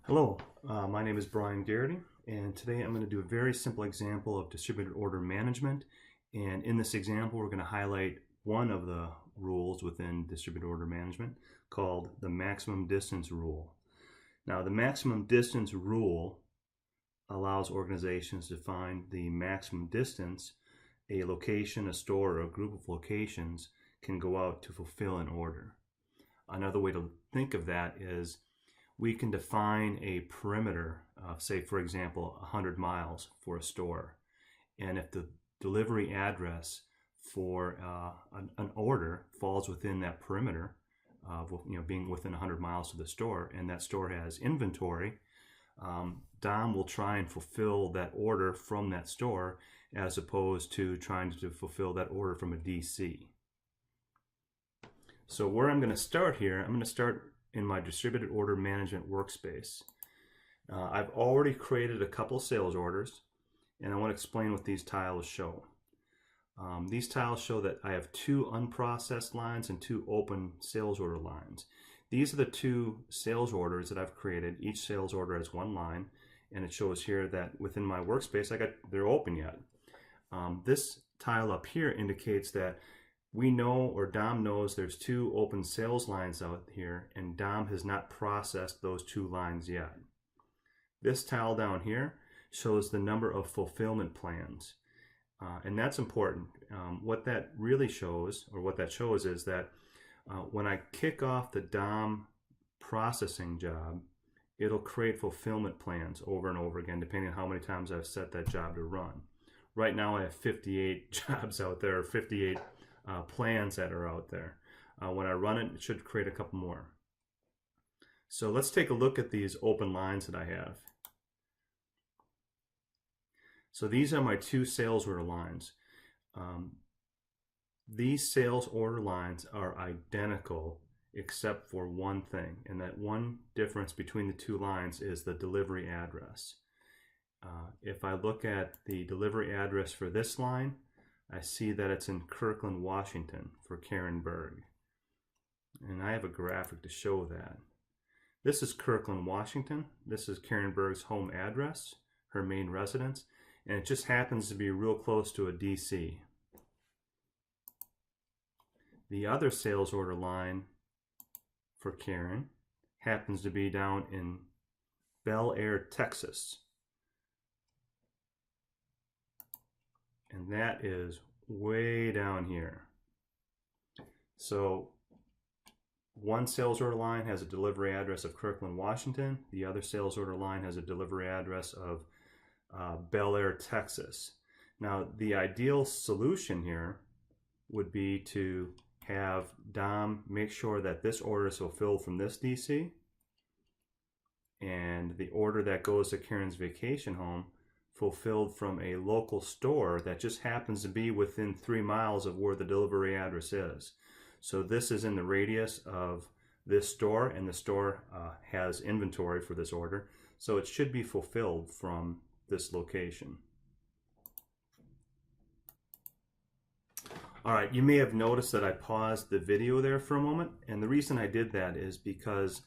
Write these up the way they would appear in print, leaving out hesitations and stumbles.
Hello, my name is Brian Garrity, and today I'm going to do a very simple example of distributed order management. And in this example, we're going to highlight one of the rules within distributed order management called the maximum distance rule. Now, the maximum distance rule allows organizations to find the maximum distance a location, a store, or a group of locations can go out to fulfill an order. Another way to think of that is we can define a perimeter of, say, for example, 100 miles for a store. And if the delivery address for an order falls within that perimeter of being within 100 miles of the store, and that store has inventory, DOM will try and fulfill that order from that store as opposed to trying to fulfill that order from a DC. So where I'm going to start here, I'm going to start in my distributed order management workspace. I've already created a couple sales orders, and I want to explain what these tiles show. These tiles show that I have two unprocessed lines and two open sales order lines. These are the two sales orders that I've created. Each sales order has one line, and it shows here that within my workspace they're open yet. This tile up here indicates that we know, or DOM knows, there's two open sales lines out here, and DOM has not processed those two lines yet. This tile down here shows the number of fulfillment plans, and that's important. What that really shows, or what that shows, is that when I kick off the DOM processing job, it'll create fulfillment plans over and over again, depending on how many times I've set that job to run. Right now I have 58 jobs out there, or 58 plans that are out there. When I run it, it should create a couple more. So let's take a look at these open lines that I have. So these are my two sales order lines. These sales order lines are identical except for one thing, and that one difference between the two lines is the delivery address. If I look at the delivery address for this line, I see that it's in Kirkland, Washington for Karen Berg. And I have a graphic to show that. This is Kirkland, Washington. This is Karen Berg's home address, her main residence, and it just happens to be real close to a DC. The other sales order line for Karen happens to be down in Bel Air, Texas. And that is way down here. So one sales order line has a delivery address of Kirkland, Washington. The other sales order line has a delivery address of Bel Air, Texas. Now, the ideal solution here would be to have DOM make sure that this order is fulfilled from this DC, and the order that goes to Karen's vacation home fulfilled from a local store that just happens to be within 3 miles of where the delivery address is. So this is in the radius of this store, and the store has inventory for this order, so it should be fulfilled from this location. All right, you may have noticed that I paused the video there for a moment, and the reason I did that is because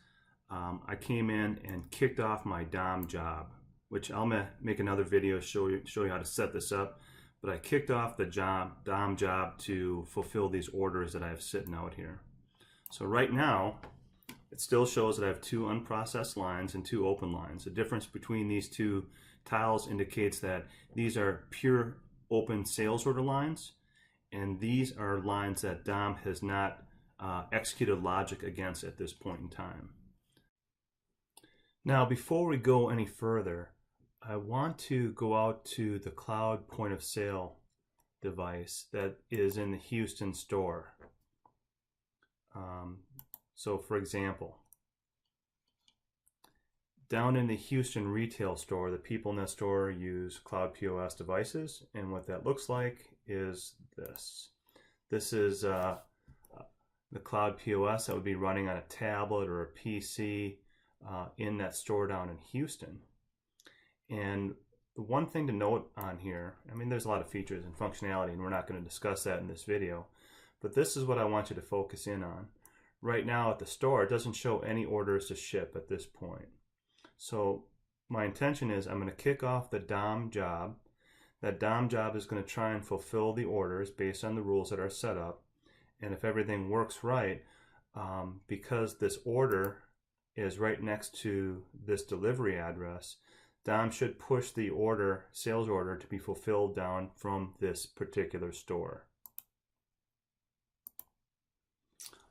I came in and kicked off my DOM job, which I'll make another video show you how to set this up. But I kicked off the DOM job to fulfill these orders that I have sitting out here. So right now, it still shows that I have two unprocessed lines and two open lines. The difference between these two tiles indicates that these are pure open sales order lines, and these are lines that DOM has not executed logic against at this point in time. Now, before we go any further, I want to go out to the cloud point of sale device that is in the Houston store. So for example, down in the Houston retail store, the people in that store use Cloud POS devices, and what that looks like is this. This is the Cloud POS that would be running on a tablet or a PC in that store down in Houston. And the one thing to note on here, I mean, there's a lot of features and functionality, and we're not going to discuss that in this video, but this is what I want you to focus in on. Right now at the store, it doesn't show any orders to ship at this point. So my intention is I'm going to kick off the DOM job. That DOM job is going to try and fulfill the orders based on the rules that are set up. And if everything works right, because this order is right next to this delivery address, DOM should push the order, sales order, to be fulfilled down from this particular store.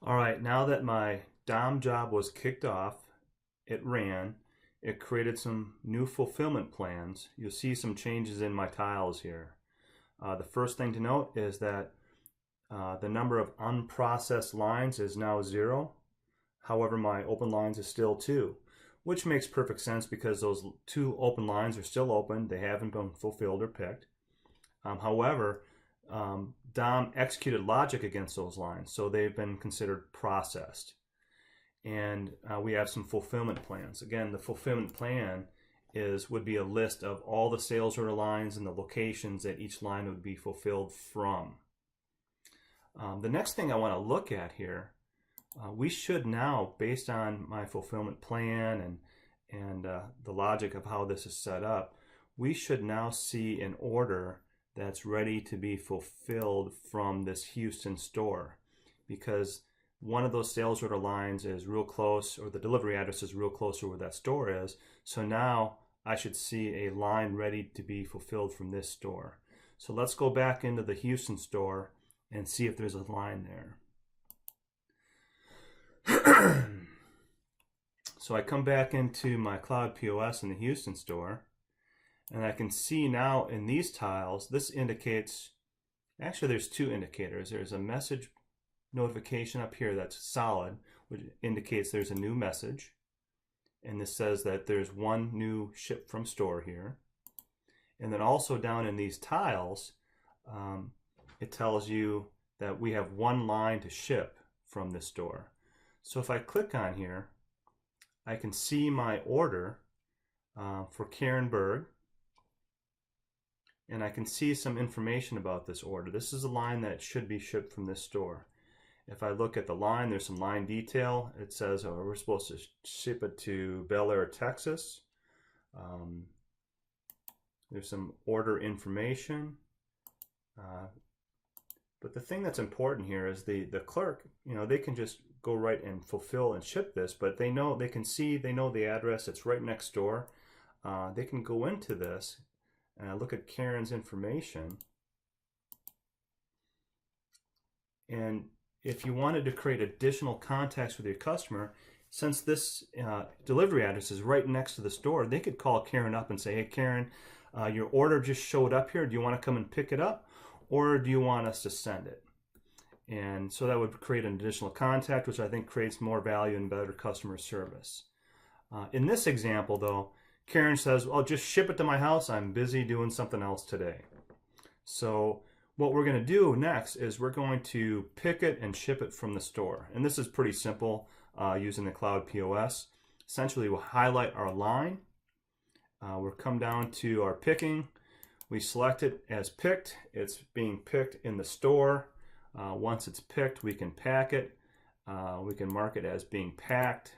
All right, now that my DOM job was kicked off, it ran, it created some new fulfillment plans. You'll see some changes in my tiles here. The first thing to note is that the number of unprocessed lines is now 0. However, my open lines is still 2, which makes perfect sense because those 2 open lines are still open. They haven't been fulfilled or picked. However, DOM executed logic against those lines, so they've been considered processed. And we have some fulfillment plans. Again, the fulfillment plan would be a list of all the sales order lines and the locations that each line would be fulfilled from. The next thing I want to look at here, we should now, based on my fulfillment plan and the logic of how this is set up, we should now see an order that's ready to be fulfilled from this Houston store, because one of those sales order lines is real close, or the delivery address is real close to where that store is. So now I should see a line ready to be fulfilled from this store. So let's go back into the Houston store and see if there's a line there. So I come back into my Cloud POS in the Houston store, and I can see now in these tiles, this indicates, actually there's 2 indicators. There's a message notification up here that's solid, which indicates there's a new message. And this says that there's 1 new ship from store here. And then also down in these tiles, it tells you that we have 1 line to ship from this store. So if I click on here, I can see my order for Karen Berg, and I can see some information about this order. This is a line that should be shipped from this store. If I look at the line, there's some line detail. It says we're supposed to ship it to Bel Air, Texas. There's some order information. But the thing that's important here is the clerk, they can just go right and fulfill and ship this, but they know the address, it's right next door. They can go into this and look at Karen's information. And if you wanted to create additional contacts with your customer, since this delivery address is right next to the store, they could call Karen up and say, hey Karen, your order just showed up here. Do you want to come and pick it up, or do you want us to send it? And so that would create an additional contact, which I think creates more value and better customer service. In this example though, Karen says, well, just ship it to my house. I'm busy doing something else today. So what we're going to do next is we're going to pick it and ship it from the store. And this is pretty simple using the Cloud POS. Essentially, we'll highlight our line. We'll come down to our picking. We select it as picked. It's being picked in the store. Once it's picked, we can pack it. We can mark it as being packed.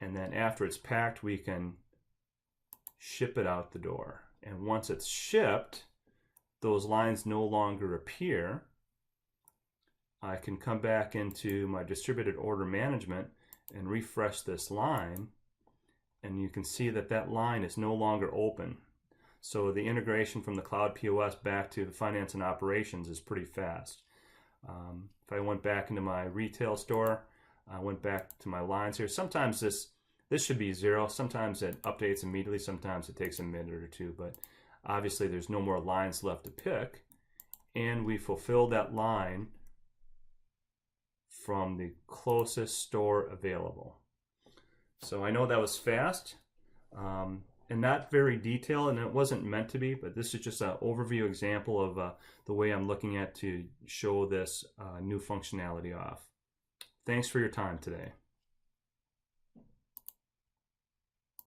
And then after it's packed, we can ship it out the door. And once it's shipped, those lines no longer appear. I can come back into my distributed order management and refresh this line, and you can see that that line is no longer open. So the integration from the Cloud POS back to the finance and operations is pretty fast. If I went back into my retail store, I went back to my lines here. Sometimes this should be 0. Sometimes it updates immediately. Sometimes it takes a minute or 2. But obviously there's no more lines left to pick. And we fulfill that line from the closest store available. So I know that was fast and not very detailed, and it wasn't meant to be, but this is just an overview example of the way I'm looking at to show this new functionality off. Thanks for your time today.